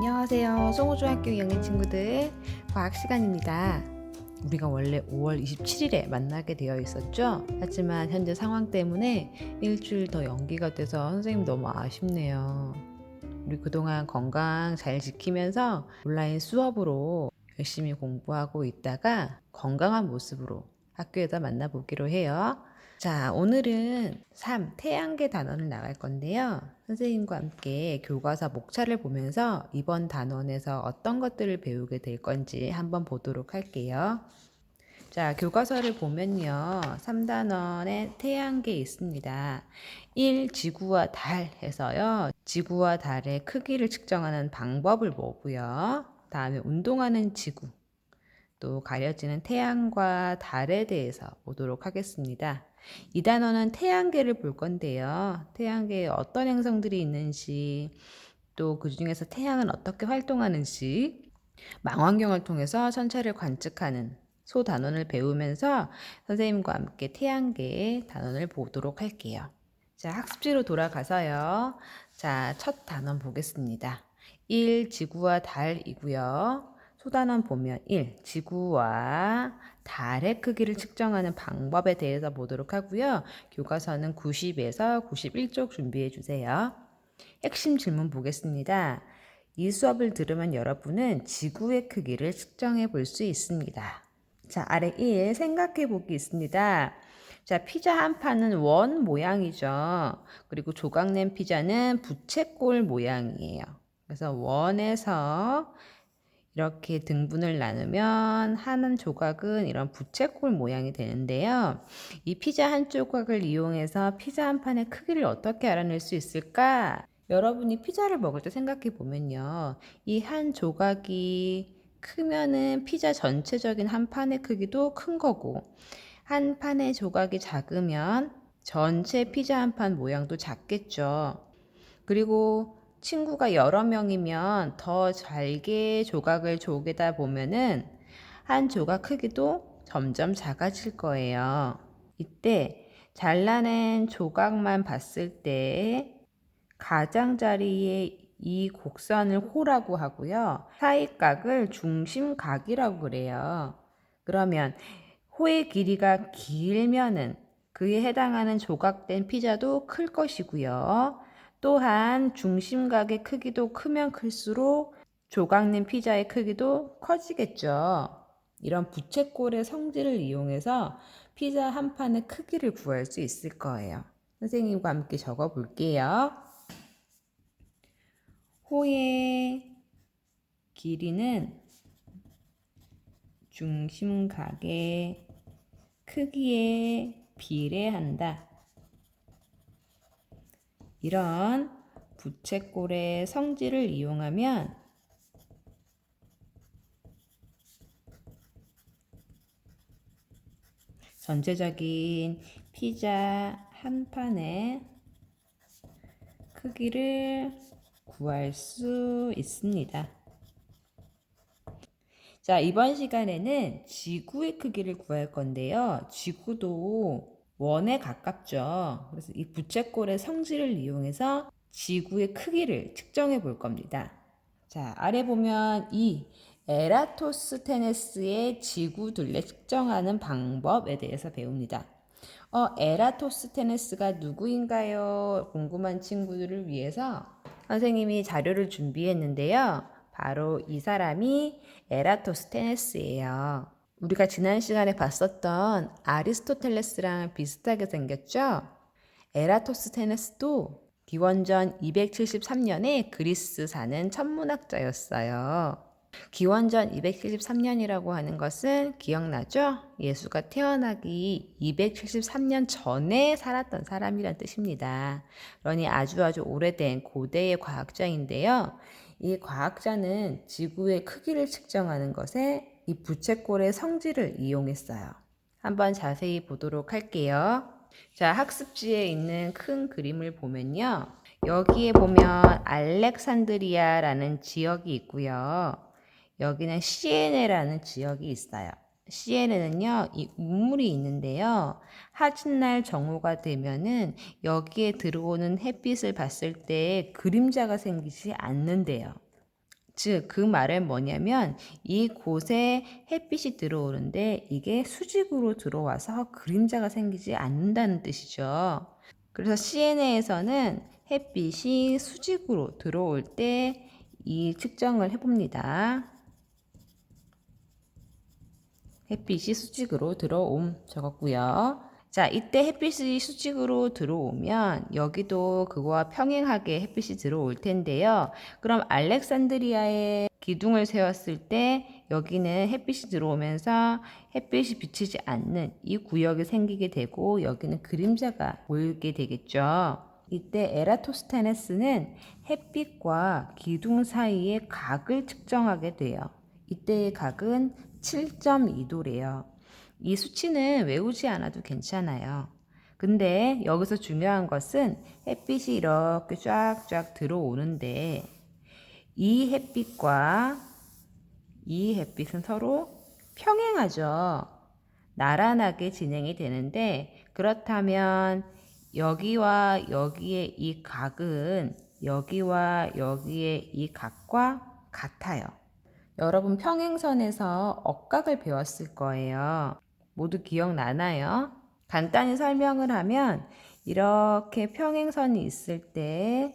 안녕하세요. 송호중학교 2학년 친구들 과학 시간입니다. 우리가 원래 5월 27일에 만나게 되어 있었죠? 하지만 현재 상황 때문에 일주일 더 연기가 돼서 선생님 너무 아쉽네요. 우리 그동안 건강 잘 지키면서 온라인 수업으로 열심히 공부하고 있다가 건강한 모습으로 학교에서 만나보기로 해요. 자, 오늘은 3, 태양계 단원을 나갈 건데요. 선생님과 함께 교과서 목차를 보면서 이번 단원에서 어떤 것들을 배우게 될 건지 한번 보도록 할게요. 자, 교과서를 보면요. 3단원에 태양계 있습니다. 1. 지구와 달 해서요. 지구와 달의 크기를 측정하는 방법을 보고요. 다음에 운동하는 지구, 또 가려지는 태양과 달에 대해서 보도록 하겠습니다. 이 단원은 태양계를 볼 건데요. 태양계에 어떤 행성들이 있는지, 또 그 중에서 태양은 어떻게 활동하는지, 망원경을 통해서 천체를 관측하는 소 단원을 배우면서 선생님과 함께 태양계의 단원을 보도록 할게요. 자, 학습지로 돌아가서요. 자, 첫 단원 보겠습니다. 1. 지구와 달이고요. 소단원 보면 1. 지구와 달의 크기를 측정하는 방법에 대해서 보도록 하고요. 교과서는 90에서 91쪽 준비해 주세요. 핵심 질문 보겠습니다. 이 수업을 들으면 여러분은 지구의 크기를 측정해 볼 수 있습니다. 자, 아래 1 생각해 보기 있습니다. 자, 피자 한 판은 원 모양이죠. 그리고 조각낸 피자는 부채꼴 모양이에요. 그래서 원에서 이렇게 등분을 나누면 한 조각은 이런 부채꼴 모양이 되는데요. 이 피자 한 조각을 이용해서 피자 한 판의 크기를 어떻게 알아낼 수 있을까? 여러분이 피자를 먹을 때 생각해 보면요. 이 한 조각이 크면은 피자 전체적인 한 판의 크기도 큰 거고, 한 판의 조각이 작으면 전체 피자 한 판 모양도 작겠죠. 그리고 친구가 여러 명이면 더 잘게 조각을 쪼개다 보면은 한 조각 크기도 점점 작아질 거예요. 이때 잘라낸 조각만 봤을 때 가장자리에 이 곡선을 호라고 하고요. 사이각을 중심각이라고 그래요. 그러면 호의 길이가 길면은 그에 해당하는 조각된 피자도 클 것이고요. 또한 중심각의 크기도 크면 클수록 조각낸 피자의 크기도 커지겠죠. 이런 부채꼴의 성질을 이용해서 피자 한 판의 크기를 구할 수 있을 거예요. 선생님과 함께 적어 볼게요. 호의 길이는 중심각의 크기에 비례한다. 이런 부채꼴의 성질을 이용하면 전체적인 피자 한 판의 크기를 구할 수 있습니다. 자, 이번 시간에는 지구의 크기를 구할 건데요. 지구도 원에 가깝죠. 그래서 이 부채꼴의 성질을 이용해서 지구의 크기를 측정해 볼 겁니다. 자, 아래 보면 이 에라토스테네스의 지구 둘레 측정하는 방법에 대해서 배웁니다. 에라토스테네스가 누구인가요? 궁금한 친구들을 위해서 선생님이 자료를 준비했는데요. 바로 이 사람이 에라토스테네스예요. 우리가 지난 시간에 봤었던 아리스토텔레스랑 비슷하게 생겼죠? 에라토스테네스도 기원전 273년에 그리스 사는 천문학자였어요. 기원전 273년이라고 하는 것은 기억나죠? 예수가 태어나기 273년 전에 살았던 사람이란 뜻입니다. 그러니 아주 오래된 고대의 과학자인데요. 이 과학자는 지구의 크기를 측정하는 것에 이 부채꼴의 성질을 이용했어요. 한번 자세히 보도록 할게요. 자, 학습지에 있는 큰 그림을 보면요. 여기에 보면 알렉산드리아라는 지역이 있고요. 여기는 시에네라는 지역이 있어요. 시에네는요, 이 우물이 있는데요. 하진날 정오가 되면은 여기에 들어오는 햇빛을 봤을 때 그림자가 생기지 않는데요. 즉, 그 말은 뭐냐면 이곳에 햇빛이 들어오는데 이게 수직으로 들어와서 그림자가 생기지 않는다는 뜻이죠. 그래서 CNA에서는 햇빛이 수직으로 들어올 때 이 측정을 해봅니다. 햇빛이 수직으로 들어옴 적었고요. 자, 이때 햇빛이 수직으로 들어오면 여기도 그거와 평행하게 햇빛이 들어올 텐데요. 그럼 알렉산드리아에 기둥을 세웠을 때 여기는 햇빛이 들어오면서 햇빛이 비치지 않는 이 구역이 생기게 되고 여기는 그림자가 보이게 되겠죠. 이때 에라토스테네스는 햇빛과 기둥 사이의 각을 측정하게 돼요. 이때의 각은 7.2도래요. 이 수치는 외우지 않아도 괜찮아요. 근데 여기서 중요한 것은 햇빛이 이렇게 쫙쫙 들어오는데 이 햇빛과 이 햇빛은 서로 평행하죠. 나란하게 진행이 되는데 그렇다면 여기와 여기의 이 각은 여기와 여기의 이 각과 같아요. 여러분 평행선에서 억각을 배웠을 거예요. 모두 기억나나요? 간단히 설명을 하면 이렇게 평행선이 있을 때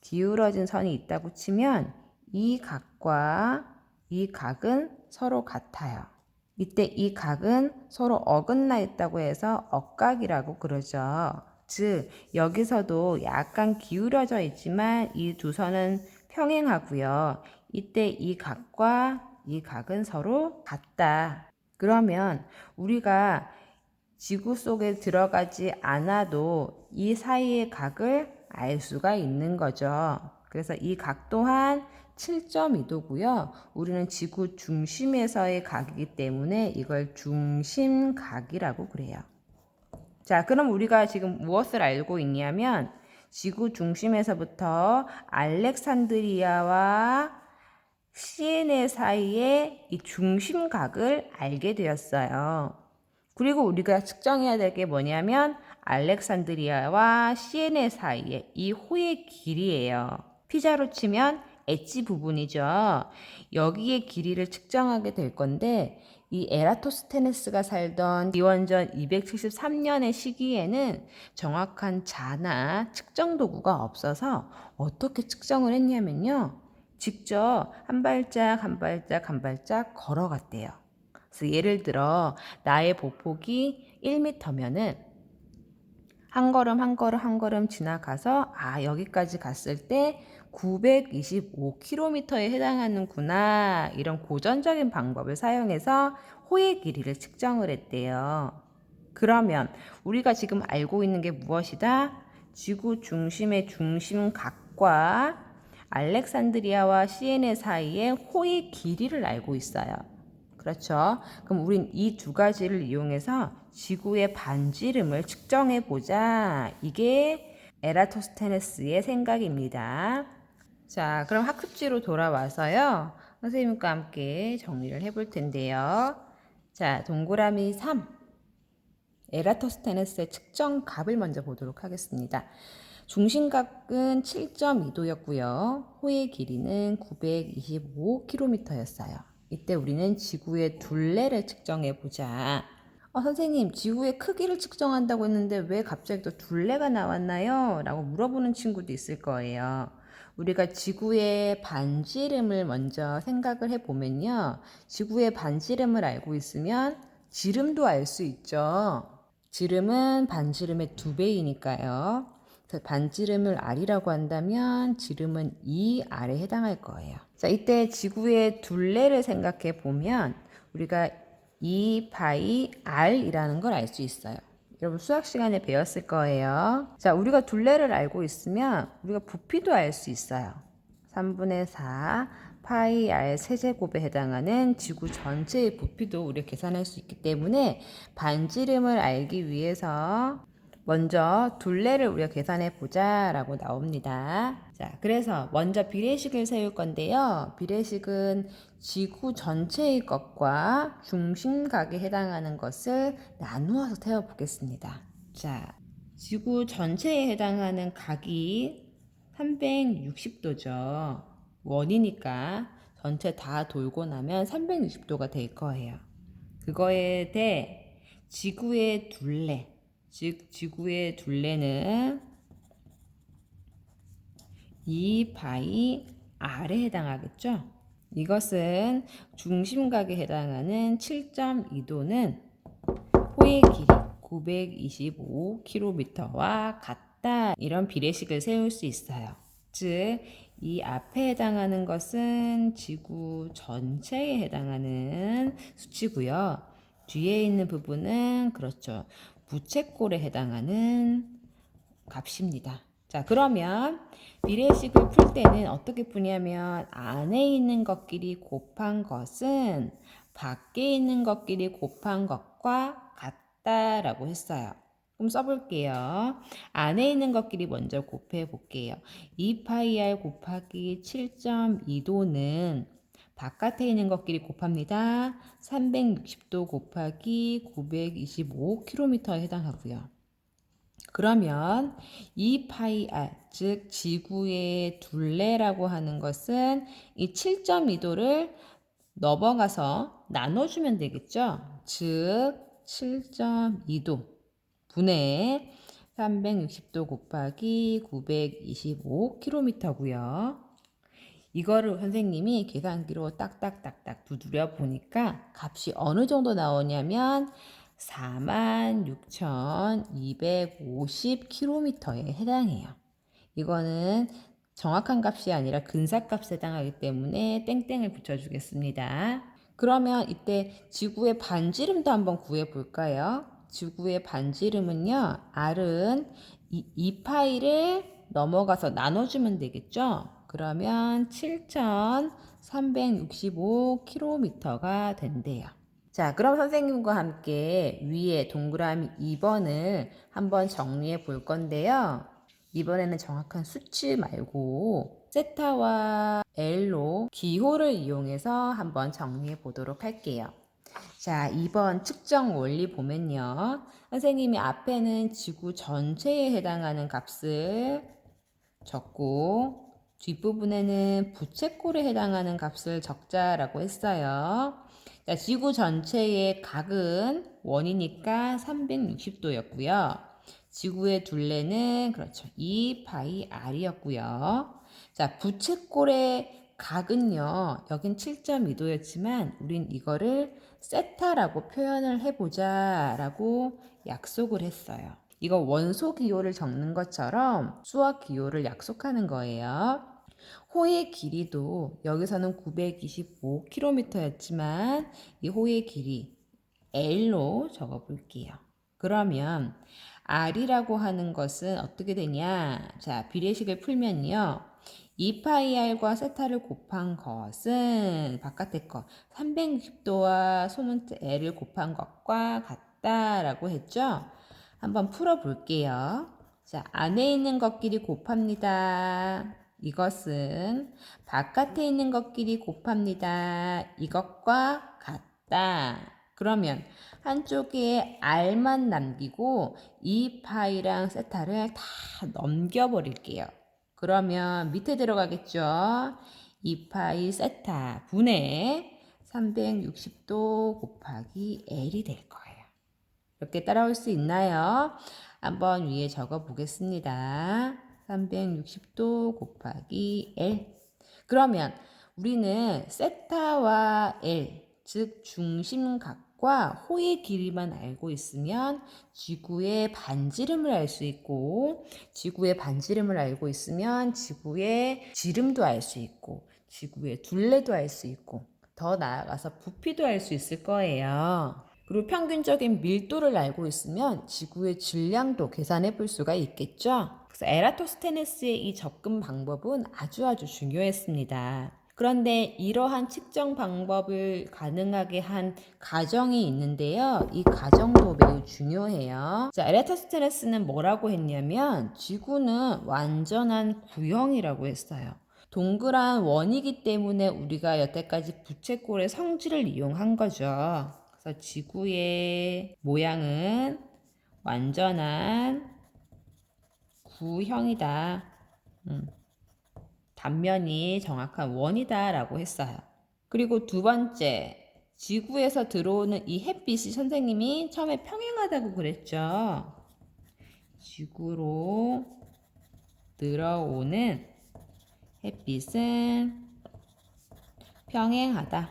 기울어진 선이 있다고 치면 이 각과 이 각은 서로 같아요. 이때 이 각은 서로 어긋나 있다고 해서 억각이라고 그러죠. 즉 여기서도 약간 기울어져 있지만 이 두 선은 평행하고요. 이때 이 각과 이 각은 서로 같다. 그러면 우리가 지구 속에 들어가지 않아도 이 사이의 각을 알 수가 있는 거죠. 그래서 이 각 또한 7.2도고요. 우리는 지구 중심에서의 각이기 때문에 이걸 중심각이라고 그래요. 자, 그럼 우리가 지금 무엇을 알고 있냐면 지구 중심에서부터 알렉산드리아와 시에네 사이의 이 중심각을 알게 되었어요. 그리고 우리가 측정해야 될 게 뭐냐면 알렉산드리아와 시에네 사이의 이 호의 길이예요. 피자로 치면 엣지 부분이죠. 여기의 길이를 측정하게 될 건데 이 에라토스테네스가 살던 기원전 273년의 시기에는 정확한 자나 측정 도구가 없어서 어떻게 측정을 했냐면요. 직접 한 발짝 한 발짝 한 발짝 걸어갔대요. 그래서 예를 들어 나의 보폭이 1m면은 한 걸음 한 걸음 한 걸음 지나가서 여기까지 갔을 때 925km에 해당하는구나. 이런 고전적인 방법을 사용해서 호의 길이를 측정을 했대요. 그러면 우리가 지금 알고 있는 게 무엇이다? 지구 중심의 중심각과 알렉산드리아와 시에네 사이의 호의 길이를 알고 있어요. 그렇죠. 그럼 우린 이 두 가지를 이용해서 지구의 반지름을 측정해 보자. 이게 에라토스테네스의 생각입니다. 자, 그럼 학습지로 돌아와서요. 선생님과 함께 정리를 해볼 텐데요. 자, 동그라미 3. 에라토스테네스의 측정 값을 먼저 보도록 하겠습니다. 중심각은 7.2도였고요. 호의 길이는 925km였어요. 이때 우리는 지구의 둘레를 측정해 보자. 선생님, 지구의 크기를 측정한다고 했는데 왜 갑자기 또 둘레가 나왔나요? 라고 물어보는 친구도 있을 거예요. 우리가 지구의 반지름을 먼저 생각을 해보면요. 지구의 반지름을 알고 있으면 지름도 알 수 있죠. 지름은 반지름의 2배이니까요. 반지름을 R이라고 한다면 지름은 2R에 해당할 거예요. 자, 이때 지구의 둘레를 생각해 보면 우리가 2파이 R이라는 걸 알 수 있어요. 여러분 수학 시간에 배웠을 거예요. 자, 우리가 둘레를 알고 있으면 우리가 부피도 알 수 있어요. 3분의 4 파이 R 세제곱에 해당하는 지구 전체의 부피도 우리가 계산할 수 있기 때문에 반지름을 알기 위해서 먼저 둘레를 우리가 계산해 보자 라고 나옵니다. 자, 그래서 먼저 비례식을 세울 건데요. 비례식은 지구 전체의 것과 중심각에 해당하는 것을 나누어서 세워 보겠습니다. 자, 지구 전체에 해당하는 각이 360도죠. 원이니까 전체 다 돌고 나면 360도가 될 거예요. 그거에 대해 지구의 둘레, 즉 지구의 둘레는 2파이 R에 해당하겠죠. 이것은 중심각에 해당하는 7.2도는 호의 길이 925km와 같다. 이런 비례식을 세울 수 있어요. 즉, 이 앞에 해당하는 것은 지구 전체에 해당하는 수치고요. 뒤에 있는 부분은 그렇죠. 부채꼴에 해당하는 값입니다. 자, 그러면 비례식을 풀 때는 어떻게 푸냐면 안에 있는 것끼리 곱한 것은 밖에 있는 것끼리 곱한 것과 같다라고 했어요. 그럼 써볼게요. 안에 있는 것끼리 먼저 곱해 볼게요. 2파이r 곱하기 7.2도는 바깥에 있는 것끼리 곱합니다. 360도 곱하기 925km에 해당하고요. 그러면 2파이r, 즉 지구의 둘레라고 하는 것은 이 7.2도를 넘어가서 나눠주면 되겠죠. 즉 7.2도 분의 360도 곱하기 925km고요. 이거를 선생님이 계산기로 딱딱딱딱 두드려 보니까 값이 어느 정도 나오냐면 46,250km에 해당해요. 이거는 정확한 값이 아니라 근사값에 해당하기 때문에 땡땡을 붙여주겠습니다. 그러면 이때 지구의 반지름도 한번 구해볼까요? 지구의 반지름은요. R은 2파이를 넘어가서 나눠주면 되겠죠? 그러면 7,365km가 된대요. 자, 그럼 선생님과 함께 위에 동그라미 2번을 한번 정리해 볼 건데요. 이번에는 정확한 수치 말고 세타와 L로 기호를 이용해서 한번 정리해 보도록 할게요. 자, 2번 측정 원리 보면요. 선생님이 앞에는 지구 전체에 해당하는 값을 적고 뒷부분에는 부채꼴에 해당하는 값을 적자라고 했어요. 자, 지구 전체의 각은 원이니까 360도였고요. 지구의 둘레는 그렇죠. 2파이 R이었고요. 자, 부채꼴의 각은요. 여긴 7.2도였지만 우린 이거를 세타라고 표현을 해보자 라고 약속을 했어요. 이거 원소 기호를 적는 것처럼 수학 기호를 약속하는 거예요. 호의 길이도 여기서는 925km였지만 이 호의 길이 L로 적어 볼게요. 그러면 R이라고 하는 것은 어떻게 되냐? 자, 비례식을 풀면요. 2파이r과 세타를 곱한 것은 바깥의 것 360도와 소문자 L을 곱한 것과 같다라고 했죠? 한번 풀어 볼게요. 자, 안에 있는 것끼리 곱합니다. 이것은 바깥에 있는 것끼리 곱합니다. 이것과 같다. 그러면 한쪽에 R만 남기고 2파이랑 세타를 다 넘겨버릴게요. 그러면 밑에 들어가겠죠. 2파이 세타 분의 360도 곱하기 L이 될 거예요. 이렇게 따라올 수 있나요? 한번 위에 적어 보겠습니다. 360도 곱하기 L. 그러면 우리는 세타와 L, 즉 중심각과 호의 길이만 알고 있으면 지구의 반지름을 알 수 있고, 지구의 반지름을 알고 있으면 지구의 지름도 알 수 있고, 지구의 둘레도 알 수 있고, 더 나아가서 부피도 알 수 있을 거예요. 그리고 평균적인 밀도를 알고 있으면 지구의 질량도 계산해 볼 수가 있겠죠. 그래서 에라토스테네스의 이 접근 방법은 아주 중요했습니다. 그런데 이러한 측정 방법을 가능하게 한 가정이 있는데요. 이 가정도 매우 중요해요. 자, 에라토스테네스는 뭐라고 했냐면 지구는 완전한 구형이라고 했어요. 동그란 원이기 때문에 우리가 여태까지 부채꼴의 성질을 이용한 거죠. 그래서 지구의 모양은 완전한 구형이다. 반면이 정확한 원이다라고 했어요. 그리고 두 번째, 지구에서 들어오는 이 햇빛이 선생님이 처음에 평행하다고 그랬죠. 지구로 들어오는 햇빛은 평행하다.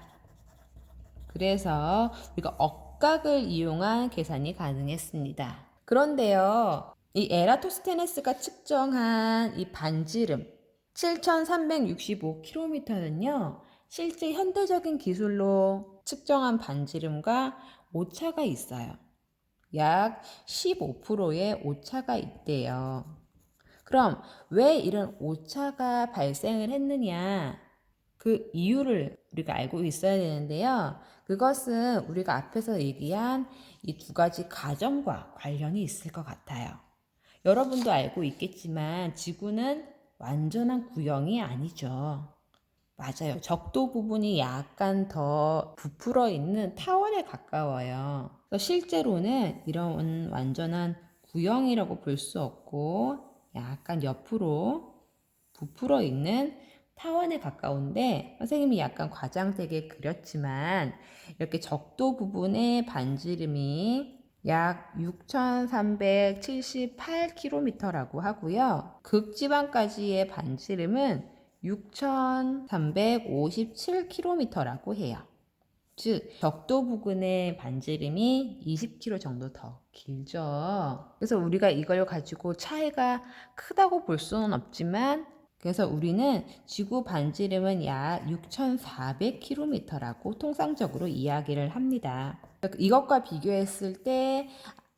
그래서 우리가 억각을 이용한 계산이 가능했습니다. 그런데요, 이 에라토스테네스가 측정한 이 반지름 7365km는요, 실제 현대적인 기술로 측정한 반지름과 오차가 있어요. 약 15%의 오차가 있대요. 그럼 왜 이런 오차가 발생을 했느냐? 그 이유를 우리가 알고 있어야 되는데요. 그것은 우리가 앞에서 얘기한 이 두 가지 가정과 관련이 있을 것 같아요. 여러분도 알고 있겠지만 지구는 완전한 구형이 아니죠. 맞아요. 적도 부분이 약간 더 부풀어 있는 타원에 가까워요. 실제로는 이런 완전한 구형이라고 볼 수 없고 약간 옆으로 부풀어 있는 타원에 가까운데, 선생님이 약간 과장되게 그렸지만 이렇게 적도 부분의 반지름이 약 6,378km라고 하고요. 극지방까지의 반지름은 6,357km라고 해요. 즉 적도 부근의 반지름이 20km 정도 더 길죠. 그래서 우리가 이걸 가지고 차이가 크다고 볼 수는 없지만, 그래서 우리는 지구 반지름은 약 6,400km라고 통상적으로 이야기를 합니다. 이것과 비교했을 때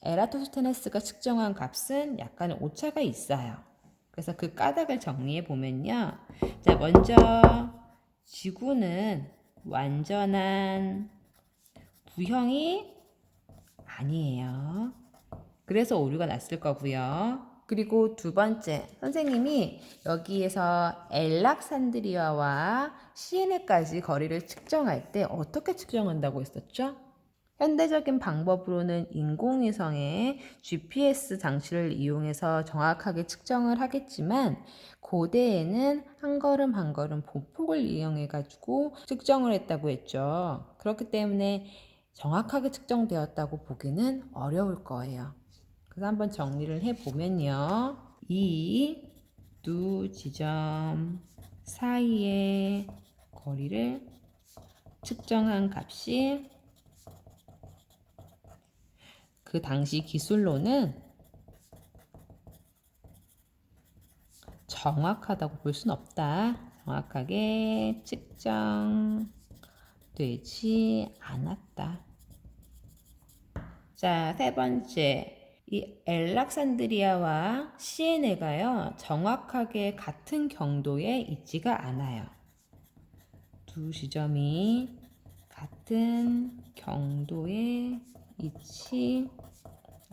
에라토스테네스가 측정한 값은 약간 오차가 있어요. 그래서 그 까닭을 정리해 보면요. 자, 먼저 지구는 완전한 구형이 아니에요. 그래서 오류가 났을 거고요. 그리고 두 번째, 선생님이 여기에서 엘락산드리아와 시에네까지 거리를 측정할 때 어떻게 측정한다고 했었죠? 현대적인 방법으로는 인공위성의 GPS 장치를 이용해서 정확하게 측정을 하겠지만, 고대에는 한 걸음 한 걸음 보폭을 이용해 가지고 측정을 했다고 했죠. 그렇기 때문에 정확하게 측정되었다고 보기는 어려울 거예요. 그래서 한번 정리를 해 보면요, 이 두 지점 사이의 거리를 측정한 값이 그 당시 기술로는 정확하다고 볼 수는 없다. 정확하게 측정되지 않았다. 자, 세 번째. 이 엘락산드리아와 시에네가요, 정확하게 같은 경도에 있지가 않아요. 두 지점이 같은 경도에 있지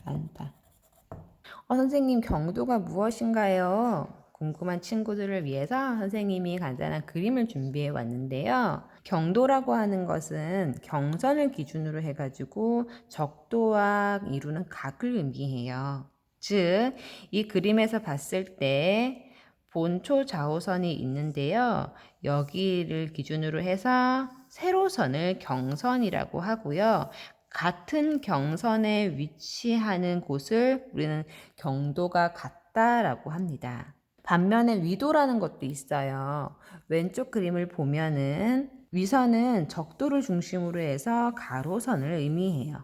않다. 선생님, 경도가 무엇인가요? 궁금한 친구들을 위해서 선생님이 간단한 그림을 준비해 왔는데요. 경도라고 하는 것은 경선을 기준으로 해가지고 적도와 이루는 각을 의미해요. 즉, 이 그림에서 봤을 때 본초 좌우선이 있는데요. 여기를 기준으로 해서 세로선을 경선이라고 하고요. 같은 경선에 위치하는 곳을 우리는 경도가 같다라고 합니다. 반면에 위도라는 것도 있어요. 왼쪽 그림을 보면은 위선은 적도를 중심으로 해서 가로선을 의미해요.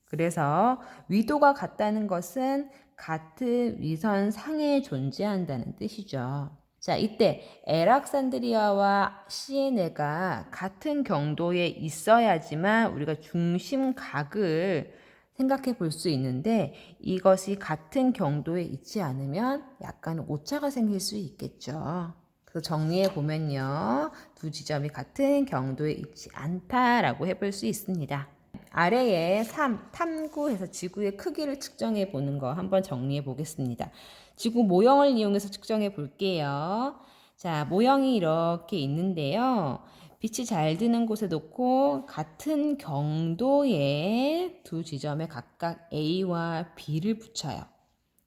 그래서 위도가 같다는 것은 같은 위선 상에 존재한다는 뜻이죠. 자, 이때 에락산드리아와 시에네가 같은 경도에 있어야지만 우리가 중심각을 생각해 볼 수 있는데, 이것이 같은 경도에 있지 않으면 약간 오차가 생길 수 있겠죠. 그래서 정리해 보면요, 두 지점이 같은 경도에 있지 않다라고 해볼 수 있습니다. 아래에 3, 탐구해서 지구의 크기를 측정해 보는 거 한번 정리해 보겠습니다. 지구 모형을 이용해서 측정해 볼게요. 자, 모형이 이렇게 있는데요. 빛이 잘 드는 곳에 놓고 같은 경도의 두 지점에 각각 A와 B를 붙여요.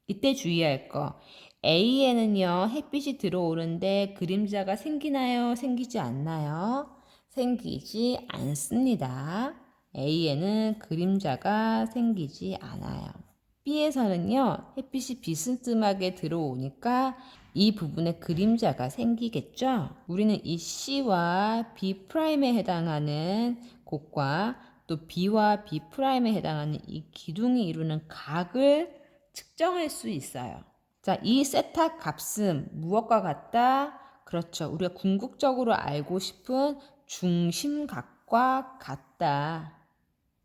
이때 주의할 거, A에는요, 햇빛이 들어오는데 그림자가 생기나요? 생기지 않나요? 생기지 않습니다. A에는 그림자가 생기지 않아요. B에서는요, 햇빛이 비스듬하게 들어오니까 이 부분에 그림자가 생기겠죠? 우리는 이 C와 B'에 해당하는 곳과 또 B와 B'에 해당하는 이 기둥이 이루는 각을 측정할 수 있어요. 자, 이 세타 값은 무엇과 같다? 그렇죠. 우리가 궁극적으로 알고 싶은 중심각과 같다.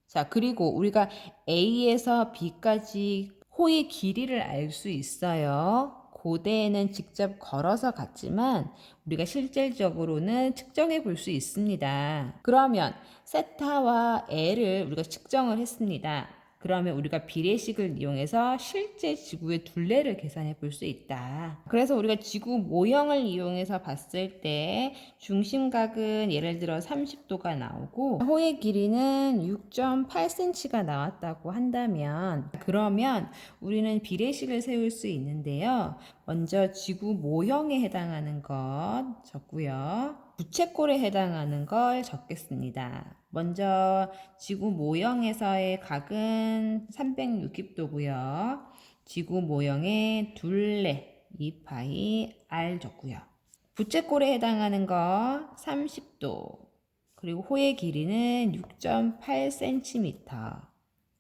자, 그리고 우리가 A에서 B까지 호의 길이를 알 수 있어요. 고대에는 직접 걸어서 갔지만 우리가 실질적으로는 측정해 볼 수 있습니다. 그러면 세타와 L을 우리가 측정을 했습니다. 그러면 우리가 비례식을 이용해서 실제 지구의 둘레를 계산해 볼 수 있다. 그래서 우리가 지구 모형을 이용해서 봤을 때 중심각은 예를 들어 30도가 나오고 호의 길이는 6.8cm가 나왔다고 한다면, 그러면 우리는 비례식을 세울 수 있는데요. 먼저 지구 모형에 해당하는 것 적고요. 부채꼴에 해당하는 걸 적겠습니다. 먼저 지구 모형에서의 각은 360도고요. 지구 모형의 둘레 2파이 r 적고요. 부채꼴에 해당하는 거 30도, 그리고 호의 길이는 6.8cm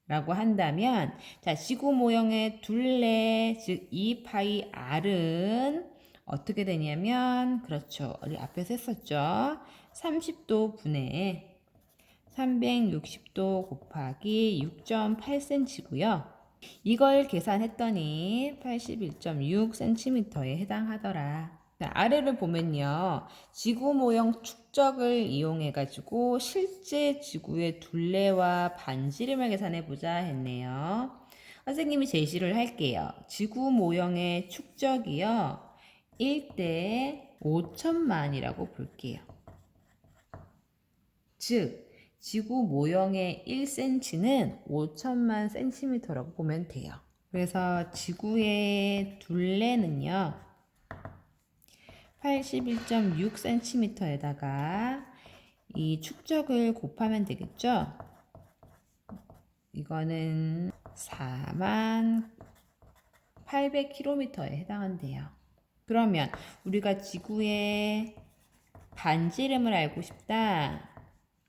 라고 한다면, 자, 지구 모형의 둘레, 즉 2파이 r은 어떻게 되냐면, 그렇죠, 우리 앞에서 했었죠. 30도 분의 360도 곱하기 6.8cm고요. 이걸 계산했더니 81.6cm에 해당하더라. 자, 아래를 보면요, 지구 모형 축적을 이용해 가지고 실제 지구의 둘레와 반지름을 계산해 보자 했네요. 선생님이 제시를 할게요. 지구 모형의 축적이요, 1대 5천만이라고 볼게요. 즉 지구 모형의 1cm는 5천만 cm라고 보면 돼요. 그래서 지구의 둘레는요, 81.6cm에다가 이 축적을 곱하면 되겠죠. 이거는 4만 800km에 해당한대요. 그러면 우리가 지구의 반지름을 알고 싶다.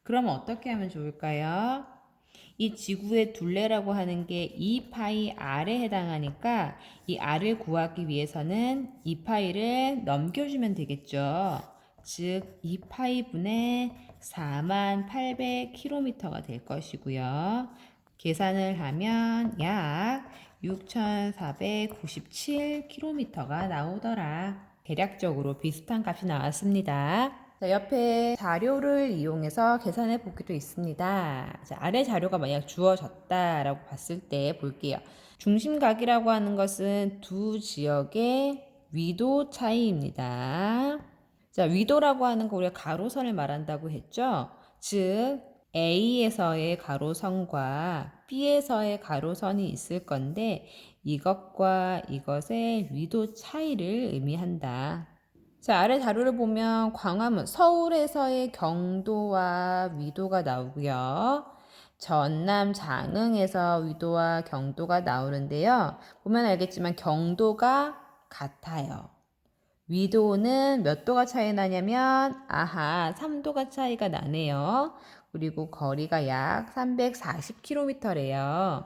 그러면 어떻게 하면 좋을까요? 이 지구의 둘레라고 하는 게 2파이 r에 해당하니까 이 r을 구하기 위해서는 2파이를 넘겨주면 되겠죠. 즉 2파이 분의 48,800km가 될 것이고요. 계산을 하면 약 6,497km가 나오더라. 대략적으로 비슷한 값이 나왔습니다. 자, 옆에 자료를 이용해서 계산해 보기도 있습니다. 자, 아래 자료가 만약 주어졌다라고 봤을 때 볼게요. 중심각이라고 하는 것은 두 지역의 위도 차이입니다. 자, 위도라고 하는 거 우리가 가로선을 말한다고 했죠? 즉 A에서의 가로선과 B에서의 가로선이 있을 건데 이것과 이것의 위도 차이를 의미한다. 자, 아래 자료를 보면 광화문, 서울에서의 경도와 위도가 나오고요. 전남 장흥에서 위도와 경도가 나오는데요. 보면 알겠지만 경도가 같아요. 위도는 몇 도가 차이 나냐면, 아하, 3도가 차이가 나네요. 그리고 거리가 약 340km래요.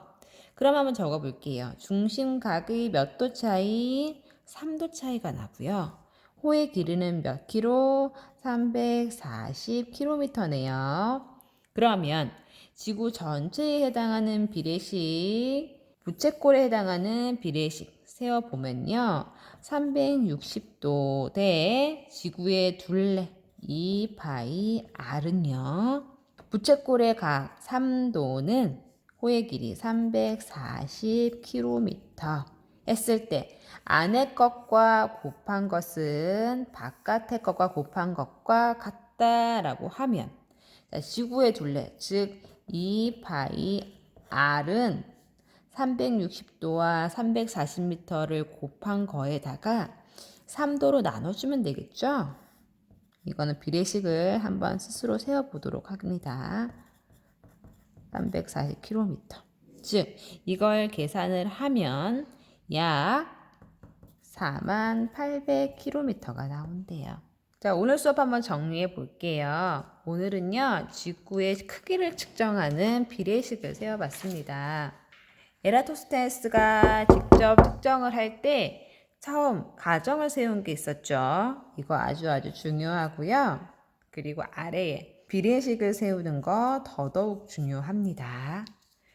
그럼 한번 적어 볼게요. 중심각의 몇 도 차이? 3도 차이가 나고요. 호의 길이는 몇 킬로? 340km네요. 그러면 지구 전체에 해당하는 비례식, 부채꼴에 해당하는 비례식 세어보면요. 360도 대 지구의 둘레 2파이 r은요. 부채꼴의 각 3도는 호의 길이 340km 했을 때 안의 것과 곱한 것은 바깥의 것과 곱한 것과 같다라고 하면, 자, 지구의 둘레 즉 2파이 r은 360도와 340m를 곱한 거에다가 3도로 나눠주면 되겠죠? 이거는 비례식을 한번 스스로 세워보도록 합니다. 340km. 즉, 이걸 계산을 하면 약 48,800km가 나온대요. 자, 오늘 수업 한번 정리해 볼게요. 오늘은요, 지구의 크기를 측정하는 비례식을 세워봤습니다. 에라토스테네스가 직접 측정을 할 때 처음 가정을 세운 게 있었죠. 이거 아주 중요하고요. 그리고 아래에 비례식을 세우는 거 더더욱 중요합니다.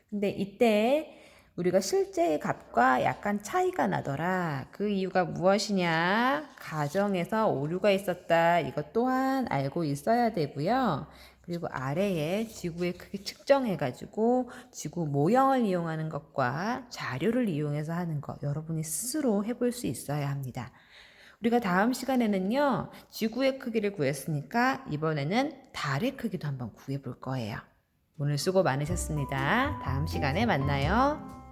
근데 이때 우리가 실제의 값과 약간 차이가 나더라. 그 이유가 무엇이냐? 가정에서 오류가 있었다. 이것 또한 알고 있어야 되고요. 그리고 아래에 지구의 크기 측정해가지고 지구 모형을 이용하는 것과 자료를 이용해서 하는 것 여러분이 스스로 해볼 수 있어야 합니다. 우리가 다음 시간에는요, 지구의 크기를 구했으니까 이번에는 달의 크기도 한번 구해볼 거예요. 오늘 수고 많으셨습니다. 다음 시간에 만나요.